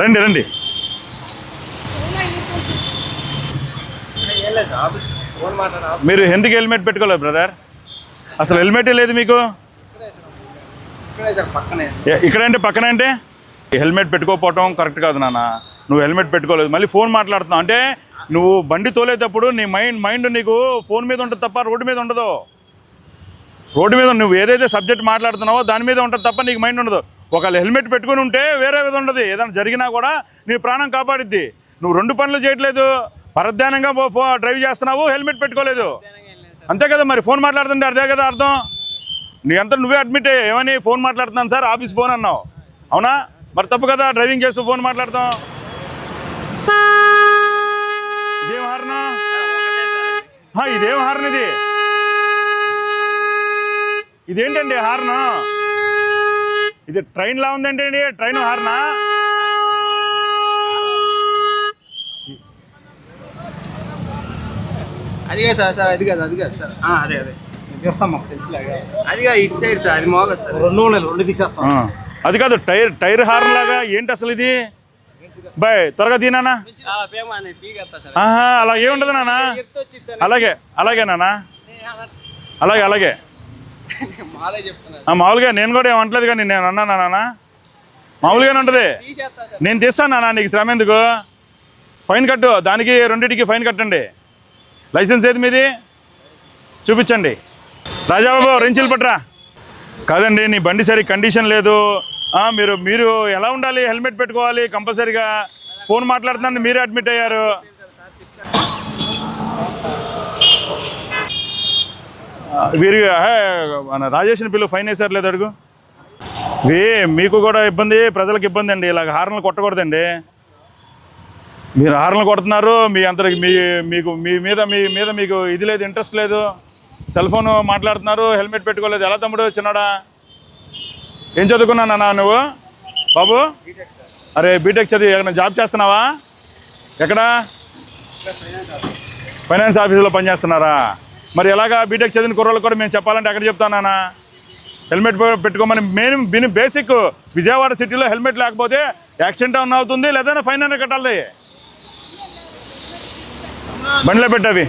రండి రండి. మీరు ఎందుకు హెల్మెట్ పెట్టుకోలేదు బ్రదర్? అసలు హెల్మెటే లేదు మీకు. ఇక్కడంటే పక్కన అంటే హెల్మెట్ పెట్టుకోకపోవటం కరెక్ట్ కాదు నాన్న. నువ్వు హెల్మెట్ పెట్టుకోలేదు, మళ్ళీ ఫోన్ మాట్లాడుతున్నావు అంటే నువ్వు బండి తోలేటప్పుడు నీ మైండ్ నీకు ఫోన్ మీద ఉంటుంది తప్ప రోడ్డు మీద ఉండదు. రోడ్డు మీద నువ్వు ఏదైతే సబ్జెక్ట్ మాట్లాడుతున్నావో దాని మీద ఉంటుంది తప్ప నీకు మైండ్ ఉండదు. ఒకవేళ హెల్మెట్ పెట్టుకుని ఉంటే వేరే విధంగా ఉండదు, ఏదైనా జరిగినా కూడా నీ ప్రాణం కాపాడిద్ది. నువ్వు రెండు పనులు చేయట్లేదు, పరధ్యానంగా డ్రైవ్ చేస్తున్నావు, హెల్మెట్ పెట్టుకోలేదు, అంతే కదా. మరి ఫోన్ మాట్లాడుతుంటే అదే కదా అర్థం. నీ అంతా నువ్వే అడ్మిట్ ఏమని ఫోన్ మాట్లాడుతున్నాను సార్, ఆఫీస్ ఫోన్ అన్నావు, అవునా? మరి తప్పు కదా డ్రైవింగ్ చేస్తూ ఫోన్ మాట్లాడతాం. ఇదేం హార్న్? ఇదేం హార్న్? ఇదేంటండి హార్న్? ఇది ట్రైన్ లా ఉందేంటండి, ట్రైన్ హార్నా? అది కాదు సార్, అది కాదు, అది కాదు సార్. అదే అదే చేస్తాం మాకు తెలిసిలాగా. అది కాదు, ఇటు సైడ్ సార్, అది మోగదు సార్. రెండు తీసేస్తాం. అది కాదు, టైర్ హార్న్ లాగా ఏంటి అసలు ఇది? బాయ్ త్వరగా దీనానా. అలా ఏముండదు నాన్న. అలాగే నాన్న, అలాగే మామూలుగా నేను కూడా ఏమంటలేదు కానీ నేను అన్నానా నాన్న, మామూలుగానే ఉంటుంది. నేను తీస్తాను నాన్న, నీకు శ్రమ ఎందుకు? ఫైన్ కట్టు, దానికి రెండింటికి ఫైన్ కట్టండి. లైసెన్స్ ఏది మీది చూపించండి. రాజాబాబు రెంచిల్ పట్రా. కాదండి, నీ బండి సరి కండిషన్ లేదు. మీరు ఎలా ఉండాలి? హెల్మెట్ పెట్టుకోవాలి కంపల్సరీగా. ఫోన్ మాట్లాడుతున్నాను, మీరే అడ్మిట్ అయ్యారు. వీరికి మన రాజేష్ని పిల్లలు ఫైన్ వేసారు లేదు అడుగు. మీకు కూడా ఇబ్బంది, ప్రజలకు ఇబ్బంది అండి. ఇలాగ హార్న్లు కొట్టకూడదండి. మీరు హార్న్లు కొడుతున్నారు, మీ అందరికి మీ మీద మీకు ఇది లేదు, ఇంట్రెస్ట్ లేదు. సెల్ ఫోన్ మాట్లాడుతున్నారు, హెల్మెట్ పెట్టుకోలేదు. ఎలా తమ్ముడు చిన్నడా? ఏం చదువుకున్నానా నువ్వు బాబు? అరే బీటెక్ చదివి ఎక్కడ జాబ్ చేస్తున్నావా? ఎక్కడ? ఫైనాన్స్ ఆఫీసులో పనిచేస్తున్నారా? మరి ఎలాగా బీటెక్ చదివిన కుర్రోళ్ళు కూడా మేము చెప్పాలంటే ఎక్కడ చెప్తానా? హెల్మెట్ పెట్టుకోమని. మెయిన్ బేసిక్ విజయవాడ సిటీలో హెల్మెట్ లేకపోతే యాక్సిడెంట్ ఏమన్నా అవుతుంది, లేదా ఫైన్ అనేది కట్టాలి. బండిలో పెట్టవి.